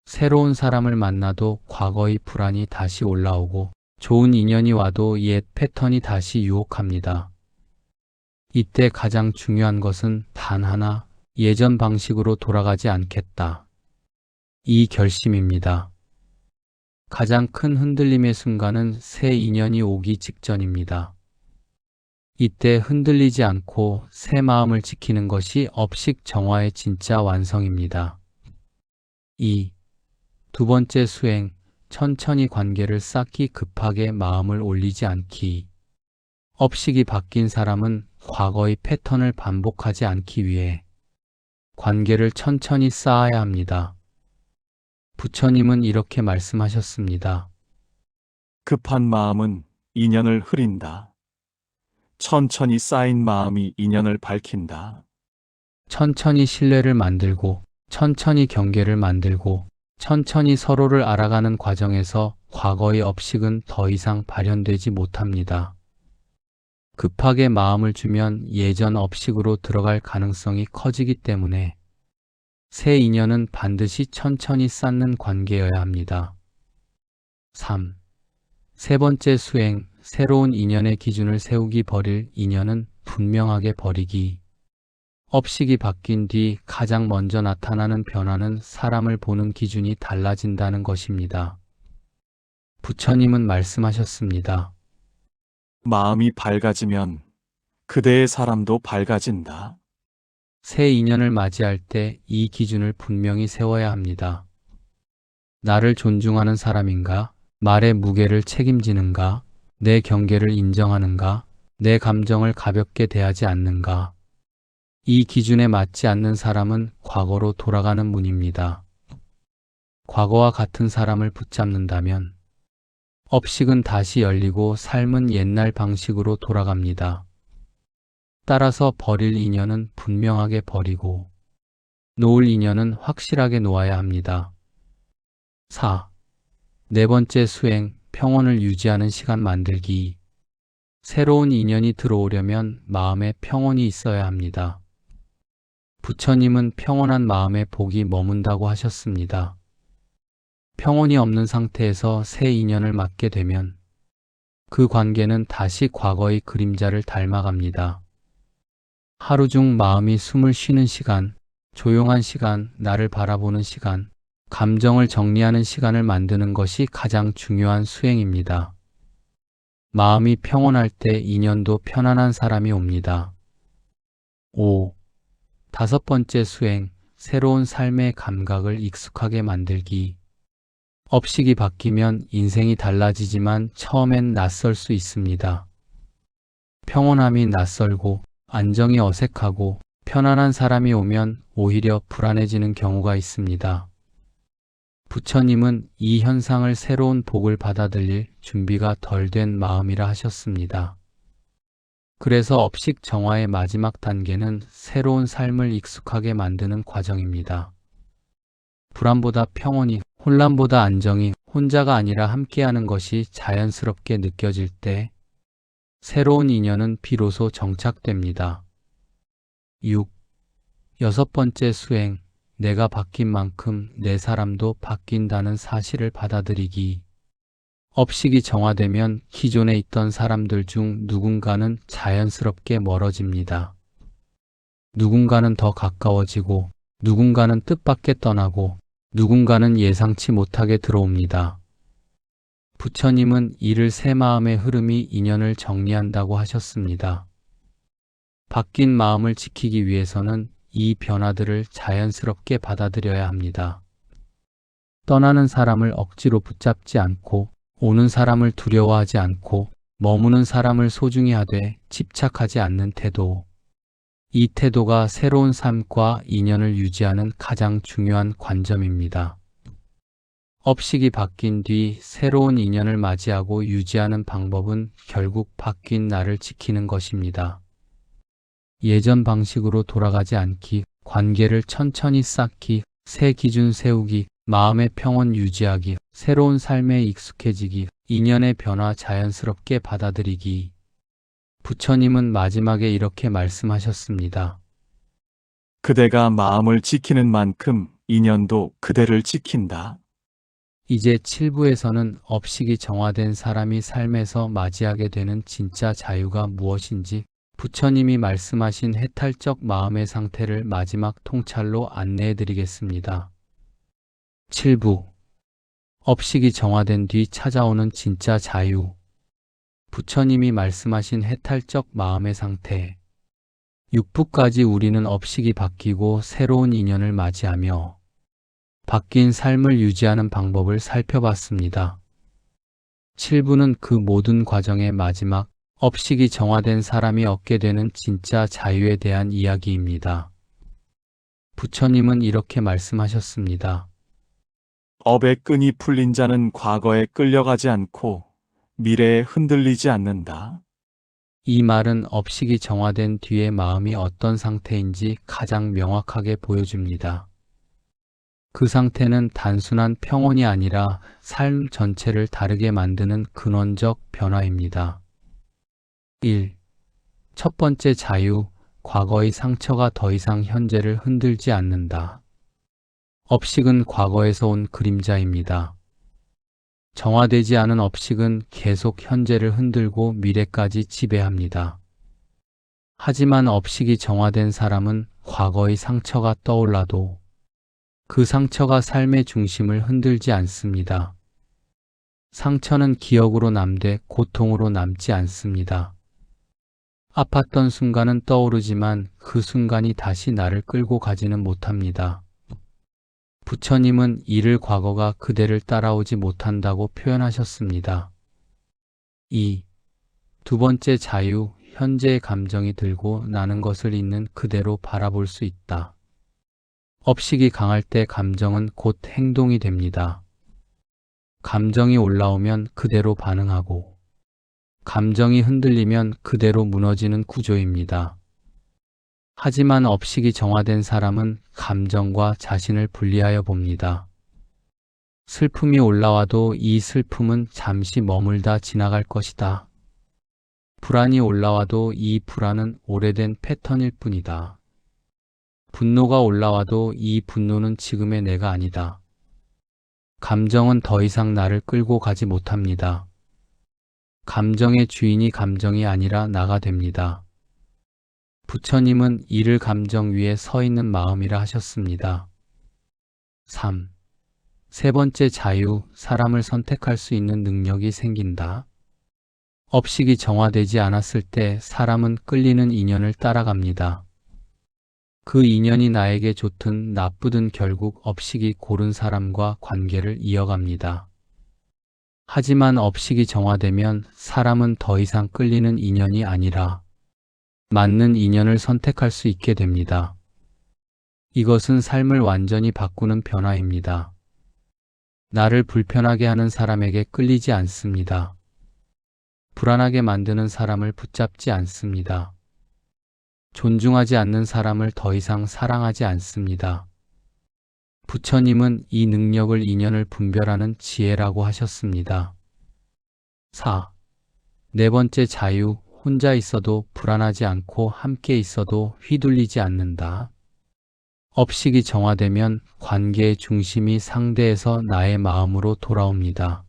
새로운 사람을 만나도 과거의 불안이 다시 올라오고 좋은 인연이 와도 옛 패턴이 다시 유혹합니다. 이때 가장 중요한 것은 단 하나, 예전 방식으로 돌아가지 않겠다. 이 결심입니다. 가장 큰 흔들림의 순간은 새 인연이 오기 직전입니다. 이때 흔들리지 않고 새 마음을 지키는 것이 업식 정화의 진짜 완성입니다. 2. 두 번째 수행, 천천히 관계를 쌓기 급하게 마음을 올리지 않기. 업식이 바뀐 사람은 과거의 패턴을 반복하지 않기 위해 관계를 천천히 쌓아야 합니다. 부처님은 이렇게 말씀하셨습니다. 급한 마음은 인연을 흐린다. 천천히 쌓인 마음이 인연을 밝힌다. 천천히 신뢰를 만들고, 천천히 경계를 만들고, 천천히 서로를 알아가는 과정에서 과거의 업식은 더 이상 발현되지 못합니다. 급하게 마음을 주면 예전 업식으로 들어갈 가능성이 커지기 때문에 새 인연은 반드시 천천히 쌓는 관계여야 합니다. 3. 세 번째 수행, 새로운 인연의 기준을 세우기. 버릴 인연은 분명하게 버리기. 업식이 바뀐 뒤 가장 먼저 나타나는 변화는 사람을 보는 기준이 달라진다는 것입니다. 부처님은 말씀하셨습니다. 마음이 밝아지면 그대의 사람도 밝아진다. 새 인연을 맞이할 때 이 기준을 분명히 세워야 합니다. 나를 존중하는 사람인가? 말의 무게를 책임지는가? 내 경계를 인정하는가? 내 감정을 가볍게 대하지 않는가? 이 기준에 맞지 않는 사람은 과거로 돌아가는 문입니다. 과거와 같은 사람을 붙잡는다면 업식은 다시 열리고 삶은 옛날 방식으로 돌아갑니다. 따라서 버릴 인연은 분명하게 버리고 놓을 인연은 확실하게 놓아야 합니다. 4. 네 번째 수행, 평온을 유지하는 시간 만들기. 새로운 인연이 들어오려면 마음에 평온이 있어야 합니다. 부처님은 평온한 마음에 복이 머문다고 하셨습니다. 평온이 없는 상태에서 새 인연을 맞게 되면 그 관계는 다시 과거의 그림자를 닮아갑니다. 하루 중 마음이 숨을 쉬는 시간, 조용한 시간, 나를 바라보는 시간, 감정을 정리하는 시간을 만드는 것이 가장 중요한 수행입니다. 마음이 평온할 때 인연도 편안한 사람이 옵니다. 5. 다섯 번째 수행, 새로운 삶의 감각을 익숙하게 만들기. 업식이 바뀌면 인생이 달라지지만 처음엔 낯설 수 있습니다. 평온함이 낯설고 안정이 어색하고 편안한 사람이 오면 오히려 불안해지는 경우가 있습니다. 부처님은 이 현상을 새로운 복을 받아들일 준비가 덜 된 마음이라 하셨습니다. 그래서 업식 정화의 마지막 단계는 새로운 삶을 익숙하게 만드는 과정입니다. 불안보다 평온이, 혼란보다 안정이, 혼자가 아니라 함께하는 것이 자연스럽게 느껴질 때 새로운 인연은 비로소 정착됩니다. 6. 여섯 번째 수행, 내가 바뀐 만큼 내 사람도 바뀐다는 사실을 받아들이기. 업식이 정화되면 기존에 있던 사람들 중 누군가는 자연스럽게 멀어집니다. 누군가는 더 가까워지고, 누군가는 뜻밖의 떠나고, 누군가는 예상치 못하게 들어옵니다. 부처님은 이를 새 마음의 흐름이 인연을 정리한다고 하셨습니다. 바뀐 마음을 지키기 위해서는 이 변화들을 자연스럽게 받아들여야 합니다. 떠나는 사람을 억지로 붙잡지 않고, 오는 사람을 두려워하지 않고, 머무는 사람을 소중히 하되 집착하지 않는 태도. 이 태도가 새로운 삶과 인연을 유지하는 가장 중요한 관점입니다. 업식이 바뀐 뒤 새로운 인연을 맞이하고 유지하는 방법은 결국 바뀐 나를 지키는 것입니다. 예전 방식으로 돌아가지 않기, 관계를 천천히 쌓기, 새 기준 세우기, 마음의 평온 유지하기, 새로운 삶에 익숙해지기, 인연의 변화 자연스럽게 받아들이기. 부처님은 마지막에 이렇게 말씀하셨습니다. 그대가 마음을 지키는 만큼 인연도 그대를 지킨다. 이제 7부에서는 업식이 정화된 사람이 삶에서 맞이하게 되는 진짜 자유가 무엇인지 부처님이 말씀하신 해탈적 마음의 상태를 마지막 통찰로 안내해 드리겠습니다. 7부. 업식이 정화된 뒤 찾아오는 진짜 자유. 부처님이 말씀하신 해탈적 마음의 상태. 6부까지 우리는 업식이 바뀌고 새로운 인연을 맞이하며 바뀐 삶을 유지하는 방법을 살펴봤습니다. 7부는 그 모든 과정의 마지막, 업식이 정화된 사람이 얻게 되는 진짜 자유에 대한 이야기입니다. 부처님은 이렇게 말씀하셨습니다. 업의 끈이 풀린 자는 과거에 끌려가지 않고 미래에 흔들리지 않는다. 이 말은 업식이 정화된 뒤의 마음이 어떤 상태인지 가장 명확하게 보여줍니다. 그 상태는 단순한 평온이 아니라 삶 전체를 다르게 만드는 근원적 변화입니다. 1. 첫 번째 자유, 과거의 상처가 더 이상 현재를 흔들지 않는다. 업식은 과거에서 온 그림자입니다. 정화되지 않은 업식은 계속 현재를 흔들고 미래까지 지배합니다. 하지만 업식이 정화된 사람은 과거의 상처가 떠올라도 그 상처가 삶의 중심을 흔들지 않습니다. 상처는 기억으로 남되 고통으로 남지 않습니다. 아팠던 순간은 떠오르지만 그 순간이 다시 나를 끌고 가지는 못합니다. 부처님은 이를 과거가 그대를 따라오지 못한다고 표현하셨습니다. 2. 두 번째 자유, 현재의 감정이 들고 나는 것을 있는 그대로 바라볼 수 있다. 업식이 강할 때 감정은 곧 행동이 됩니다. 감정이 올라오면 그대로 반응하고, 감정이 흔들리면 그대로 무너지는 구조입니다. 하지만 업식이 정화된 사람은 감정과 자신을 분리하여 봅니다. 슬픔이 올라와도 이 슬픔은 잠시 머물다 지나갈 것이다. 불안이 올라와도 이 불안은 오래된 패턴일 뿐이다. 분노가 올라와도 이 분노는 지금의 내가 아니다. 감정은 더 이상 나를 끌고 가지 못합니다. 감정의 주인이 감정이 아니라 나가 됩니다. 부처님은 이를 감정 위에 서 있는 마음이라 하셨습니다. 3. 세 번째 자유, 사람을 선택할 수 있는 능력이 생긴다. 업식이 정화되지 않았을 때 사람은 끌리는 인연을 따라갑니다. 그 인연이 나에게 좋든 나쁘든 결국 업식이 고른 사람과 관계를 이어갑니다. 하지만 업식이 정화되면 사람은 더 이상 끌리는 인연이 아니라 맞는 인연을 선택할 수 있게 됩니다. 이것은 삶을 완전히 바꾸는 변화입니다. 나를 불편하게 하는 사람에게 끌리지 않습니다. 불안하게 만드는 사람을 붙잡지 않습니다. 존중하지 않는 사람을 더 이상 사랑하지 않습니다. 부처님은 이 능력을 인연을 분별하는 지혜라고 하셨습니다. 4. 네 번째 자유, 혼자 있어도 불안하지 않고 함께 있어도 휘둘리지 않는다. 업식이 정화되면 관계의 중심이 상대에서 나의 마음으로 돌아옵니다.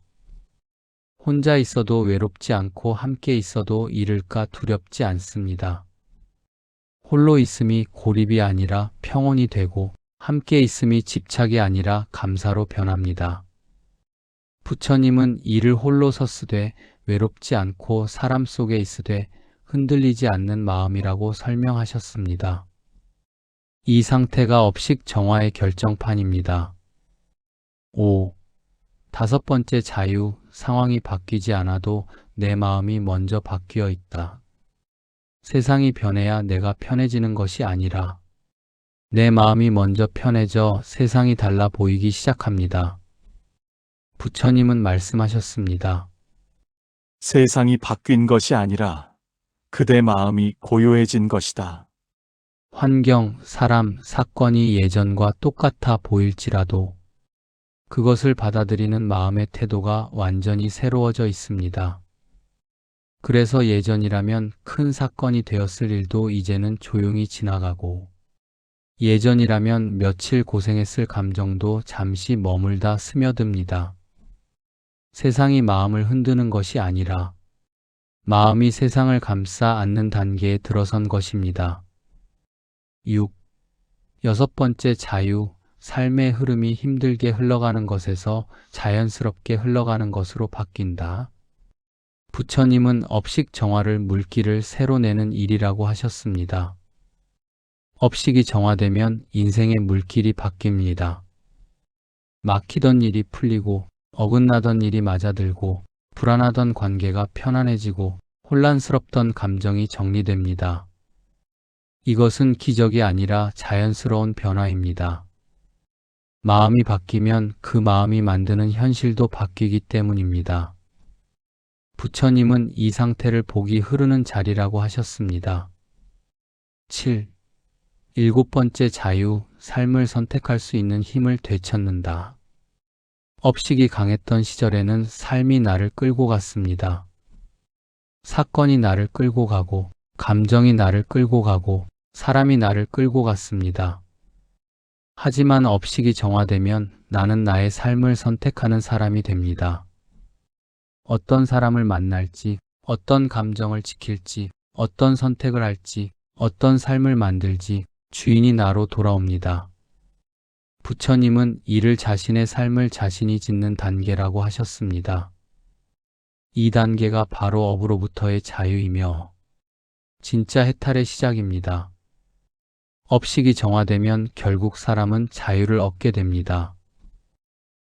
혼자 있어도 외롭지 않고 함께 있어도 잃을까 두렵지 않습니다. 홀로 있음이 고립이 아니라 평온이 되고 함께 있음이 집착이 아니라 감사로 변합니다. 부처님은 이를 홀로 섰으되 외롭지 않고 사람 속에 있으되 흔들리지 않는 마음이라고 설명하셨습니다. 이 상태가 업식 정화의 결정판입니다. 5. 다섯 번째 자유, 상황이 바뀌지 않아도 내 마음이 먼저 바뀌어 있다. 세상이 변해야 내가 편해지는 것이 아니라 내 마음이 먼저 편해져 세상이 달라 보이기 시작합니다. 부처님은 말씀하셨습니다. 세상이 바뀐 것이 아니라 그대 마음이 고요해진 것이다. 환경, 사람, 사건이 예전과 똑같아 보일지라도 그것을 받아들이는 마음의 태도가 완전히 새로워져 있습니다. 그래서 예전이라면 큰 사건이 되었을 일도 이제는 조용히 지나가고 예전이라면 며칠 고생했을 감정도 잠시 머물다 스며듭니다. 세상이 마음을 흔드는 것이 아니라 마음이 세상을 감싸 안는 단계에 들어선 것입니다. 6. 여섯 번째 자유, 삶의 흐름이 힘들게 흘러가는 것에서 자연스럽게 흘러가는 것으로 바뀐다. 부처님은 업식 정화를 물기를 새로 내는 일이라고 하셨습니다. 업식이 정화되면 인생의 물길이 바뀝니다. 막히던 일이 풀리고 어긋나던 일이 맞아들고 불안하던 관계가 편안해지고 혼란스럽던 감정이 정리됩니다. 이것은 기적이 아니라 자연스러운 변화입니다. 마음이 바뀌면 그 마음이 만드는 현실도 바뀌기 때문입니다. 부처님은 이 상태를 복이 흐르는 자리라고 하셨습니다. 7. 일곱 번째 자유, 삶을 선택할 수 있는 힘을 되찾는다. 업식이 강했던 시절에는 삶이 나를 끌고 갔습니다. 사건이 나를 끌고 가고, 감정이 나를 끌고 가고, 사람이 나를 끌고 갔습니다. 하지만 업식이 정화되면 나는 나의 삶을 선택하는 사람이 됩니다. 어떤 사람을 만날지, 어떤 감정을 지킬지, 어떤 선택을 할지, 어떤 삶을 만들지 주인이 나로 돌아옵니다. 부처님은 이를 자신의 삶을 자신이 짓는 단계라고 하셨습니다. 이 단계가 바로 업으로부터의 자유이며 진짜 해탈의 시작입니다. 업식이 정화되면 결국 사람은 자유를 얻게 됩니다.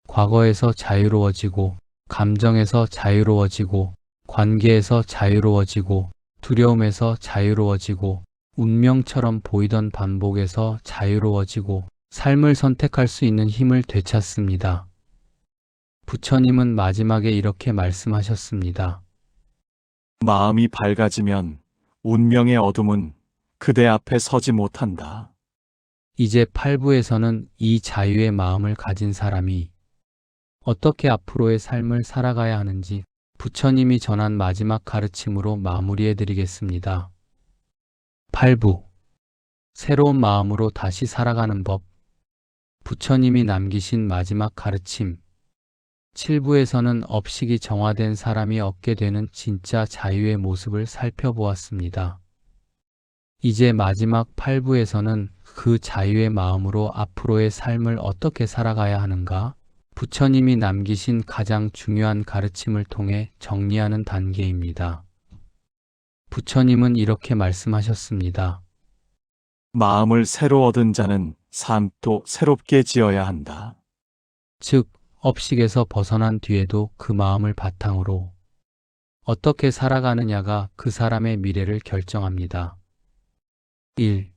과거에서 자유로워지고, 감정에서 자유로워지고, 관계에서 자유로워지고, 두려움에서 자유로워지고, 운명처럼 보이던 반복에서 자유로워지고, 삶을 선택할 수 있는 힘을 되찾습니다. 부처님은 마지막에 이렇게 말씀하셨습니다. 마음이 밝아지면 운명의 어둠은 그대 앞에 서지 못한다. 이제 8부에서는 이 자유의 마음을 가진 사람이 어떻게 앞으로의 삶을 살아가야 하는지 부처님이 전한 마지막 가르침으로 마무리해 드리겠습니다. 8부. 새로운 마음으로 다시 살아가는 법. 부처님이 남기신 마지막 가르침. 7부에서는 업식이 정화된 사람이 얻게 되는 진짜 자유의 모습을 살펴보았습니다. 이제 마지막 8부에서는 그 자유의 마음으로 앞으로의 삶을 어떻게 살아가야 하는가? 부처님이 남기신 가장 중요한 가르침을 통해 정리하는 단계입니다. 부처님은 이렇게 말씀하셨습니다. 마음을 새로 얻은 자는 삶도 새롭게 지어야 한다. 즉, 업식에서 벗어난 뒤에도 그 마음을 바탕으로 어떻게 살아가느냐가 그 사람의 미래를 결정합니다. 1.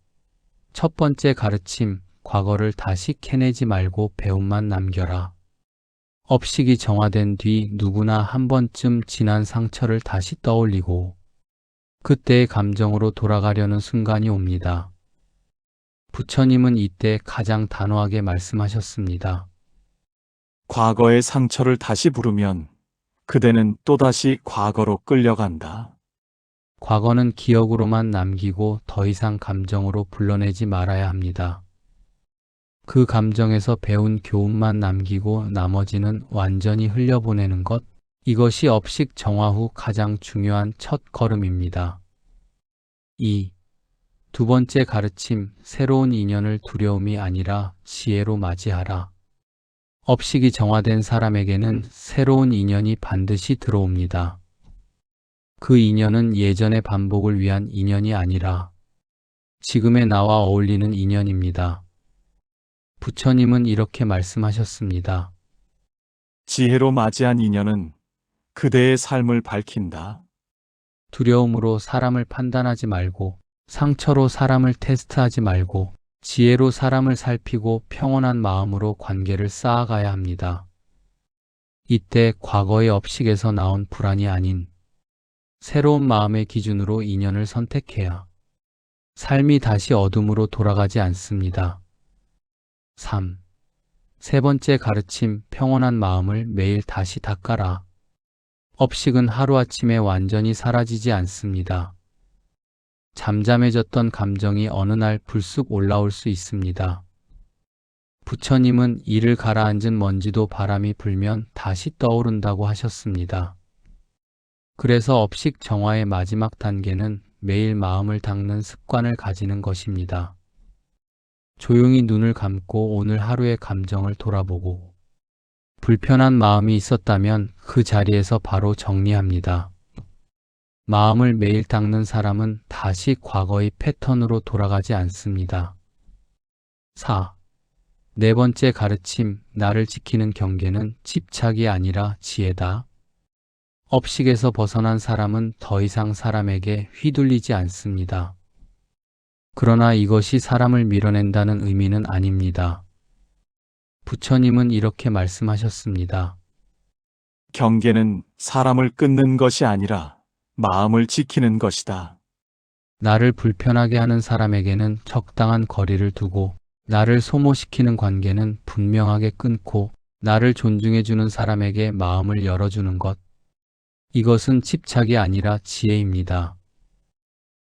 첫 번째 가르침, 과거를 다시 캐내지 말고 배움만 남겨라. 업식이 정화된 뒤 누구나 한 번쯤 지난 상처를 다시 떠올리고 그때의 감정으로 돌아가려는 순간이 옵니다. 부처님은 이때 가장 단호하게 말씀하셨습니다. 과거의 상처를 다시 부르면 그대는 또다시 과거로 끌려간다. 과거는 기억으로만 남기고 더 이상 감정으로 불러내지 말아야 합니다. 그 감정에서 배운 교훈만 남기고 나머지는 완전히 흘려보내는 것, 이것이 업식 정화 후 가장 중요한 첫 걸음입니다. 2. 두 번째 가르침, 새로운 인연을 두려움이 아니라 지혜로 맞이하라. 업식이 정화된 사람에게는 새로운 인연이 반드시 들어옵니다. 그 인연은 예전의 반복을 위한 인연이 아니라 지금의 나와 어울리는 인연입니다. 부처님은 이렇게 말씀하셨습니다. 지혜로 맞이한 인연은 그대의 삶을 밝힌다. 두려움으로 사람을 판단하지 말고, 상처로 사람을 테스트하지 말고, 지혜로 사람을 살피고 평온한 마음으로 관계를 쌓아가야 합니다. 이때 과거의 업식에서 나온 불안이 아닌 새로운 마음의 기준으로 인연을 선택해야 삶이 다시 어둠으로 돌아가지 않습니다. 3. 세 번째 가르침, 평온한 마음을 매일 다시 닦아라. 업식은 하루아침에 완전히 사라지지 않습니다. 잠잠해졌던 감정이 어느 날 불쑥 올라올 수 있습니다. 부처님은 이를 가라앉은 먼지도 바람이 불면 다시 떠오른다고 하셨습니다. 그래서 업식 정화의 마지막 단계는 매일 마음을 닦는 습관을 가지는 것입니다. 조용히 눈을 감고 오늘 하루의 감정을 돌아보고 불편한 마음이 있었다면 그 자리에서 바로 정리합니다. 마음을 매일 닦는 사람은 다시 과거의 패턴으로 돌아가지 않습니다. 4. 네 번째 가르침, 나를 지키는 경계는 집착이 아니라 지혜다. 업식에서 벗어난 사람은 더 이상 사람에게 휘둘리지 않습니다. 그러나 이것이 사람을 밀어낸다는 의미는 아닙니다. 부처님은 이렇게 말씀하셨습니다. 경계는 사람을 끊는 것이 아니라 마음을 지키는 것이다. 나를 불편하게 하는 사람에게는 적당한 거리를 두고 나를 소모시키는 관계는 분명하게 끊고 나를 존중해주는 사람에게 마음을 열어주는 것. 이것은 집착이 아니라 지혜입니다.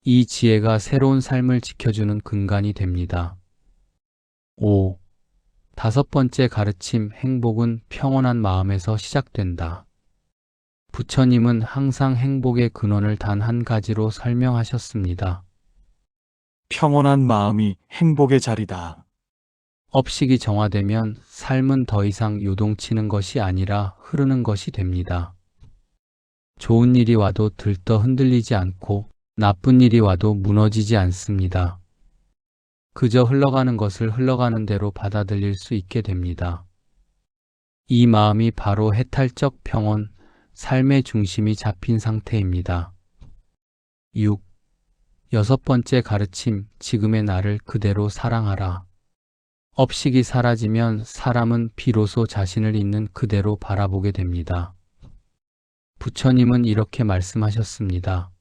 이 지혜가 새로운 삶을 지켜주는 근간이 됩니다. 5. 다섯 번째 가르침, 행복은 평온한 마음에서 시작된다. 부처님은 항상 행복의 근원을 단 한 가지로 설명하셨습니다. 평온한 마음이 행복의 자리다. 업식이 정화되면 삶은 더 이상 요동치는 것이 아니라 흐르는 것이 됩니다. 좋은 일이 와도 들떠 흔들리지 않고 나쁜 일이 와도 무너지지 않습니다. 그저 흘러가는 것을 흘러가는 대로 받아들일 수 있게 됩니다. 이 마음이 바로 해탈적 평온, 삶의 중심이 잡힌 상태입니다. 6. 여섯 번째 가르침, 지금의 나를 그대로 사랑하라. 업식이 사라지면 사람은 비로소 자신을 있는 그대로 바라보게 됩니다. 부처님은 이렇게 말씀하셨습니다.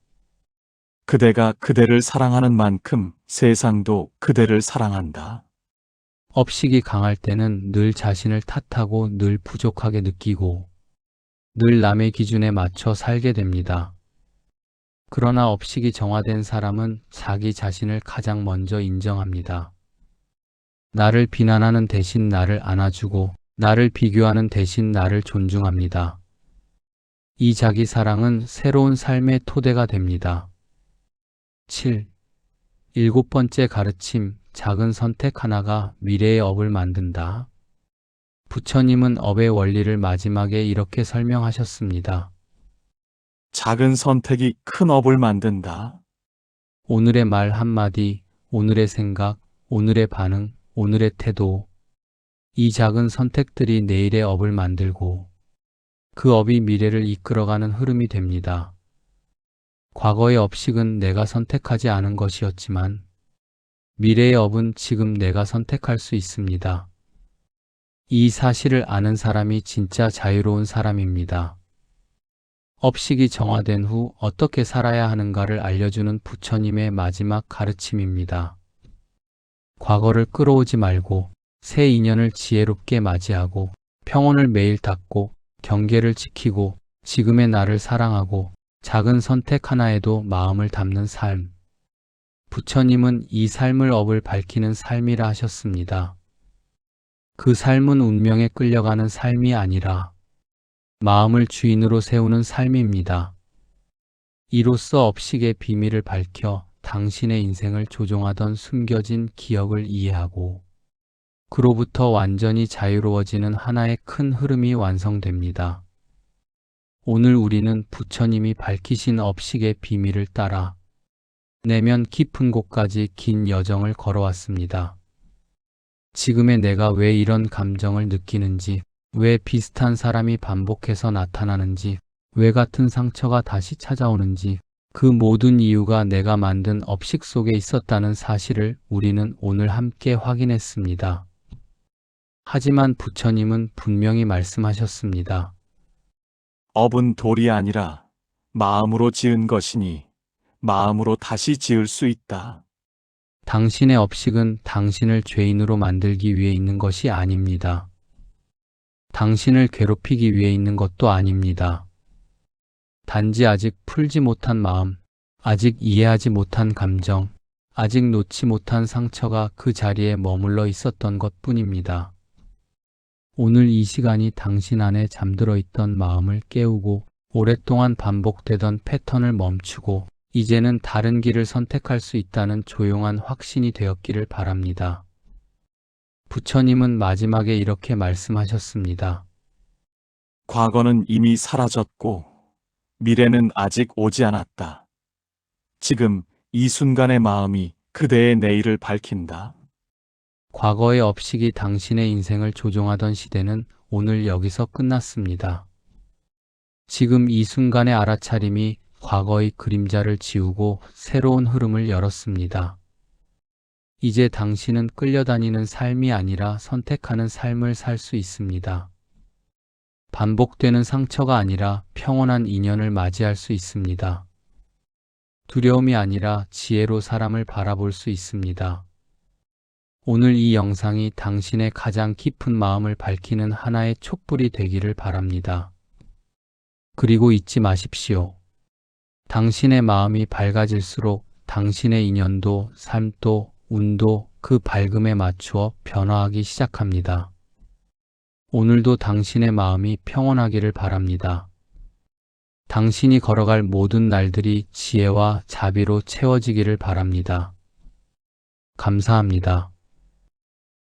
그대가 그대를 사랑하는 만큼 세상도 그대를 사랑한다. 업식이 강할 때는 늘 자신을 탓하고 늘 부족하게 느끼고 늘 남의 기준에 맞춰 살게 됩니다. 그러나 업식이 정화된 사람은 자기 자신을 가장 먼저 인정합니다. 나를 비난하는 대신 나를 안아주고 나를 비교하는 대신 나를 존중합니다. 이 자기 사랑은 새로운 삶의 토대가 됩니다. 7. 일곱 번째 가르침, 작은 선택 하나가 미래의 업을 만든다. 부처님은 업의 원리를 마지막에 이렇게 설명하셨습니다. 작은 선택이 큰 업을 만든다. 오늘의 말 한마디, 오늘의 생각, 오늘의 반응, 오늘의 태도. 이 작은 선택들이 내일의 업을 만들고 그 업이 미래를 이끌어가는 흐름이 됩니다. 과거의 업식은 내가 선택하지 않은 것이었지만 미래의 업은 지금 내가 선택할 수 있습니다. 이 사실을 아는 사람이 진짜 자유로운 사람입니다. 업식이 정화된 후 어떻게 살아야 하는가를 알려주는 부처님의 마지막 가르침입니다. 과거를 끌어오지 말고 새 인연을 지혜롭게 맞이하고 평온을 매일 닦고 경계를 지키고 지금의 나를 사랑하고 작은 선택 하나에도 마음을 담는 삶. 부처님은 이 삶을 업을 밝히는 삶이라 하셨습니다. 그 삶은 운명에 끌려가는 삶이 아니라 마음을 주인으로 세우는 삶입니다. 이로써 업식의 비밀을 밝혀 당신의 인생을 조종하던 숨겨진 기억을 이해하고 그로부터 완전히 자유로워지는 하나의 큰 흐름이 완성됩니다. 오늘 우리는 부처님이 밝히신 업식의 비밀을 따라 내면 깊은 곳까지 긴 여정을 걸어왔습니다. 지금의 내가 왜 이런 감정을 느끼는지, 왜 비슷한 사람이 반복해서 나타나는지, 왜 같은 상처가 다시 찾아오는지, 그 모든 이유가 내가 만든 업식 속에 있었다는 사실을 우리는 오늘 함께 확인했습니다. 하지만 부처님은 분명히 말씀하셨습니다. 업은 돌이 아니라 마음으로 지은 것이니 마음으로 다시 지을 수 있다. 당신의 업식은 당신을 죄인으로 만들기 위해 있는 것이 아닙니다. 당신을 괴롭히기 위해 있는 것도 아닙니다. 단지 아직 풀지 못한 마음, 아직 이해하지 못한 감정, 아직 놓지 못한 상처가 그 자리에 머물러 있었던 것 뿐입니다. 오늘 이 시간이 당신 안에 잠들어 있던 마음을 깨우고 오랫동안 반복되던 패턴을 멈추고 이제는 다른 길을 선택할 수 있다는 조용한 확신이 되었기를 바랍니다. 부처님은 마지막에 이렇게 말씀하셨습니다. 과거는 이미 사라졌고 미래는 아직 오지 않았다. 지금 이 순간의 마음이 그대의 내일을 밝힌다. 과거의 업식이 당신의 인생을 조종하던 시대는 오늘 여기서 끝났습니다. 지금 이 순간의 알아차림이 과거의 그림자를 지우고 새로운 흐름을 열었습니다. 이제 당신은 끌려다니는 삶이 아니라 선택하는 삶을 살 수 있습니다. 반복되는 상처가 아니라 평온한 인연을 맞이할 수 있습니다. 두려움이 아니라 지혜로 사람을 바라볼 수 있습니다. 오늘 이 영상이 당신의 가장 깊은 마음을 밝히는 하나의 촛불이 되기를 바랍니다. 그리고 잊지 마십시오. 당신의 마음이 밝아질수록 당신의 인연도, 삶도, 운도 그 밝음에 맞추어 변화하기 시작합니다. 오늘도 당신의 마음이 평온하기를 바랍니다. 당신이 걸어갈 모든 날들이 지혜와 자비로 채워지기를 바랍니다. 감사합니다.